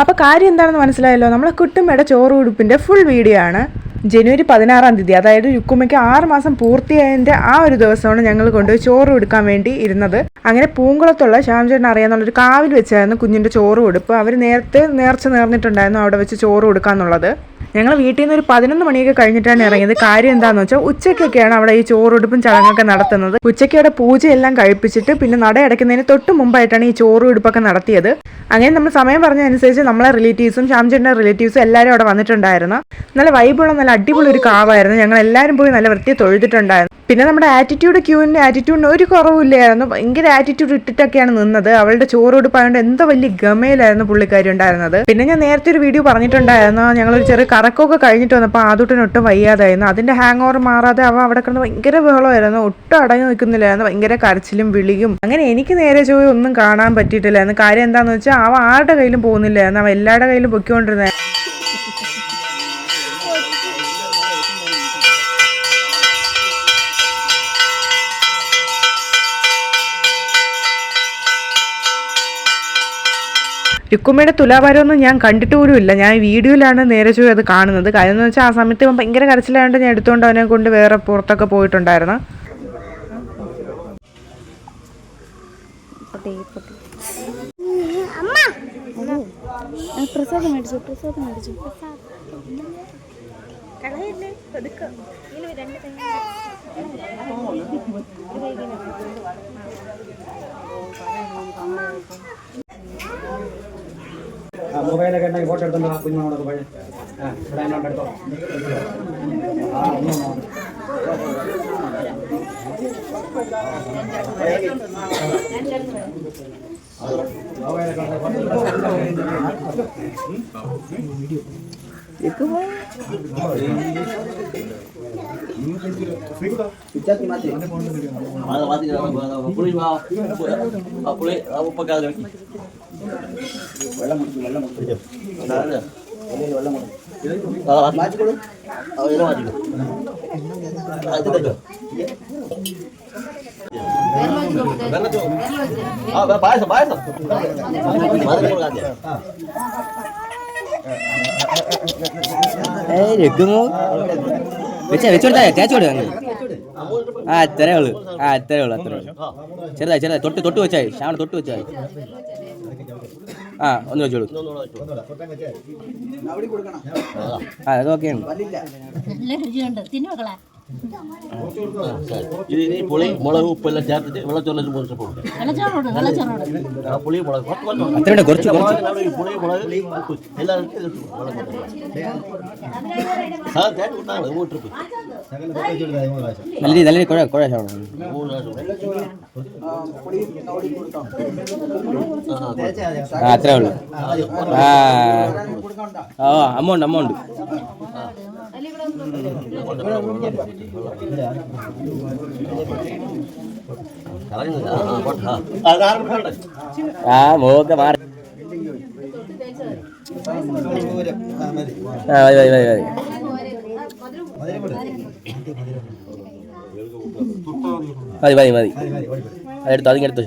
അപ്പോൾ കാര്യം എന്താണെന്ന് മനസ്സിലായല്ലോ. നമ്മളെ കുട്ടുമ്മയുടെ ചോറ് ഉടുപ്പിൻ്റെ ഫുൾ വീഡിയോ ആണ്. ജനുവരി 16-ാം തീയതി, അതായത് രുക്കുമ്മയ്ക്ക് 6 മാസം പൂർത്തിയായതിൻ്റെ ആ ഒരു ദിവസമാണ് ഞങ്ങൾ കൊണ്ടുപോയി ചോറ് കൊടുക്കാൻ വേണ്ടി ഇരുന്നത്. അങ്ങനെ പൂങ്കുളത്തുള്ള ശ്യാംചേട്ടൻ അറിയാന്നുള്ളൊരു കാവിൽ വെച്ചായിരുന്നു കുഞ്ഞിൻ്റെ ചോറ് കൊടുപ്പ്. അവർ നേരത്തെ നേർച്ച നേർന്നിട്ടുണ്ടായിരുന്നു അവിടെ വെച്ച് ചോറ് കൊടുക്കാന്നുള്ളത്. ഞങ്ങൾ വീട്ടിൽ നിന്ന് ഒരു 11 മണിയൊക്കെ കഴിഞ്ഞിട്ടാണ് ഇറങ്ങിയത്. കാര്യം എന്താണെന്ന് വെച്ചാൽ ഉച്ചയ്ക്കൊക്കെയാണ് അവിടെ ഈ ചോറുടുപ്പും ചടങ്ങൊക്കെ നടത്തുന്നത്. ഉച്ചയ്ക്ക് അവിടെ പൂജയെല്ലാം കഴിപ്പിച്ചിട്ട് പിന്നെ നട അടയ്ക്കുന്നതിന് തൊട്ട് മുമ്പായിട്ടാണ് ഈ ചോറുടുപ്പൊക്കെ നടത്തിയത്. അങ്ങനെ നമ്മൾ സമയം പറഞ്ഞതനുസരിച്ച് നമ്മളെ റിലേറ്റീവ്സും ശ്യാംചേട്ടൻ്റെ റിലേറ്റീവ്സും എല്ലാവരും അവിടെ വന്നിട്ടുണ്ടായിരുന്നു. നല്ല വൈബുള്ള നല്ല അടിപൊളി ഒരു കാവായിരുന്നു. ഞങ്ങൾ എല്ലാവരും പോയി നല്ല വൃത്തി തൊഴുതിട്ടുണ്ടായിരുന്നു. പിന്നെ നമ്മുടെ ക്യൂവിൻ്റെ ആറ്റിറ്റ്യൂഡിന് ഒരു കുറവില്ലായിരുന്നു. ഭയങ്കര ആറ്റിറ്റ്യൂഡ് ഇട്ടിട്ടൊക്കെയാണ് നിന്നത്. അവളുടെ ചോറുടുപ്പായതുകൊണ്ട് എന്തോ വലിയ ഗമയിലായിരുന്നു പുള്ളിക്കാരി ഉണ്ടായിരുന്നത്. പിന്നെ ഞാൻ നേരത്തെ ഒരു വീഡിയോ പറഞ്ഞിട്ടുണ്ടായിരുന്നു, ഞങ്ങളൊരു ചെറിയ കറക്കമൊക്കെ കഴിഞ്ഞിട്ട് വന്നപ്പോൾ ആദൂട്ടിനൊട്ടും വയ്യാതായിരുന്നു. അതിൻ്റെ ഹാങ് ഓവർ മാറാതെ അവിടെ കിടന്ന് ഭയങ്കര ബഹളമായിരുന്നു. ഒട്ടും അടങ്ങി നിൽക്കുന്നില്ലായിരുന്നു. ഭയങ്കര കരച്ചിലും വിളിയും. അങ്ങനെ എനിക്ക് നേരെ ഒന്നും കാണാൻ പറ്റിയിട്ടില്ലായിരുന്നു. കാര്യം എന്താണെന്ന് വെച്ചാൽ അവ ആരുടെ കയ്യിലും പോകുന്നില്ലായിരുന്നു. അവ എല്ലാവരുടെ കയ്യിലും പൊയ്ക്കൊണ്ടിരുന്നത്. രുക്കുമ്മയുടെ തുലാഭാരമൊന്നും ഞാൻ കണ്ടിട്ട് പോലും ഇല്ല. ഞാൻ വീഡിയോയിലാണ് നേരെ അത് കാണുന്നത്. കാര്യം എന്ന് വെച്ചാൽ ആ സമയത്ത് ഇവൻ ഭയങ്കര കരച്ചിലായതുകൊണ്ട് ഞാൻ എടുത്തുകൊണ്ട് അവനെ കൊണ്ട് വേറെ പുറത്തൊക്കെ പോയിട്ടുണ്ടായിരുന്നു. പ്രസാദം മേടിച്ചു മൊബൈലൊക്കെ ഉണ്ടെങ്കിൽ ഫോട്ടോ എടുത്തോണ്ടോ കുഞ്ഞോടൊക്കെ പഴയ ഇവിടെ എന്നോട് എടുത്തോ. വെച്ചോടുത്താ തേച്ചോട് അത്രേ ഉള്ളു അത്രേ ഉള്ളു ചെറുതായി തൊട്ട് വെച്ചായി ശ്യാമ തൊട്ട് വെച്ചായി ഒന്ന് വെച്ചോളൂ. അത് ഓക്കെയാണ്. പുളി മുളക് ഉപ്പെല്ലാം ചേർത്തിട്ട് വെള്ളച്ചോറിൽ പുളി മുളക് കുറച്ച് പുളി മുളക് ഉപ്പ് എല്ലാം ട്രിപ്പ് നല്ല കുഴ അത്രേ ഉള്ളു. അമൗണ്ട് മോക്കെ മാറി മതി അതെടുത്തു അതിങ്ങെടുത്തു.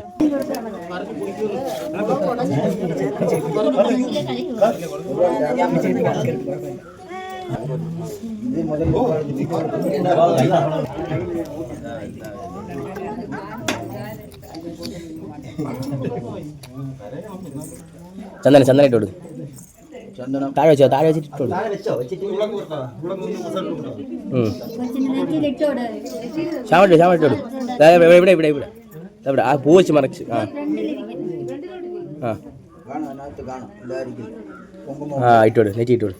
ചന്ദന ഇട്ടോട് താഴെ വെച്ചിട്ടോട്. ശ്യാമിട്ടോട് ഇവിടെ ആ പൂ വെച്ച് മറച്ച് ഇട്ടോട് നെറ്റി ഇട്ടോട്.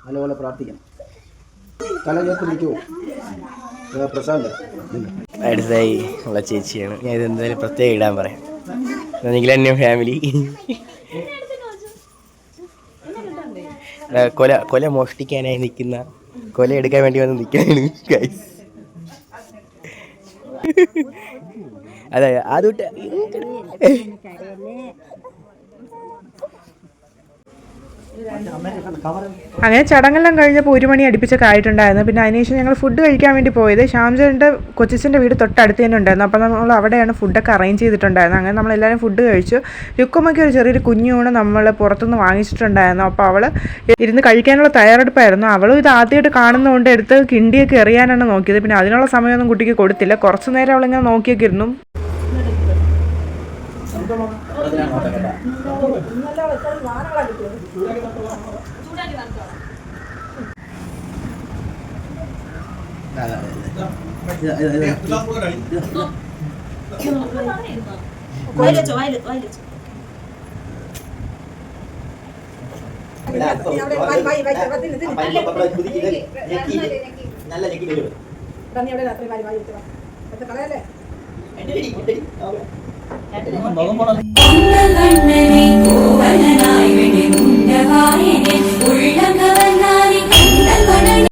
നല്ലപോലെ പ്രാർത്ഥിക്കണം. തലഞ്ഞെത്തിരിക്കുമോ പ്രസാദ് അടുത്തായി ഉള്ള ചേച്ചിയാണ്. ഞാൻ ഇതെന്തായാലും പ്രത്യേകം ഇടാൻ പറയാം. നിഖിലെന്നെ ഫാമിലി കൊല മോഷ്ടിക്കാനായി നിൽക്കുന്ന കൊല എടുക്കാൻ വേണ്ടി വന്ന് നിൽക്കാനാണ് ഗൈസ്. അതെ അതൊട്ട് അങ്ങനെ ചടങ്ങെല്ലാം കഴിഞ്ഞപ്പോൾ 1 മണി അടുപ്പിച്ചൊക്കെ ആയിട്ടുണ്ടായിരുന്നു. പിന്നെ അതിനുശേഷം ഞങ്ങൾ ഫുഡ് കഴിക്കാൻ വേണ്ടി പോയത് ശ്യാംചന്ദ്രൻ്റെ കൊച്ചിൻ്റെ വീട് തൊട്ടടുത്ത് തന്നെ ഉണ്ടായിരുന്നു. അപ്പോൾ നമ്മൾ അവിടെയാണ് ഫുഡൊക്കെ അറേഞ്ച് ചെയ്തിട്ടുണ്ടായിരുന്നു. അങ്ങനെ നമ്മളെല്ലാവരും ഫുഡ് കഴിച്ചു. രുക്കുമ്മയ്ക്ക് ഒരു ചെറിയൊരു കുഞ്ഞൂണ് നമ്മൾ പുറത്തുനിന്ന് വാങ്ങിച്ചിട്ടുണ്ടായിരുന്നു. അപ്പോൾ അവൾ ഇരുന്ന് കഴിക്കാനുള്ള തയ്യാറെടുപ്പായിരുന്നു. അവളും ഇത് ആദ്യമായിട്ട് കാണുന്നതുകൊണ്ട് എടുത്ത് കിണ്ടിയൊക്കെ എറിയാനാണ് നോക്കിയത്. പിന്നെ അതിനുള്ള സമയമൊന്നും കുട്ടിക്ക് കൊടുത്തില്ല. കുറച്ച് നേരം അവളിങ്ങനെ നോക്കിയൊക്കെ ഇരുന്നു. നല്ല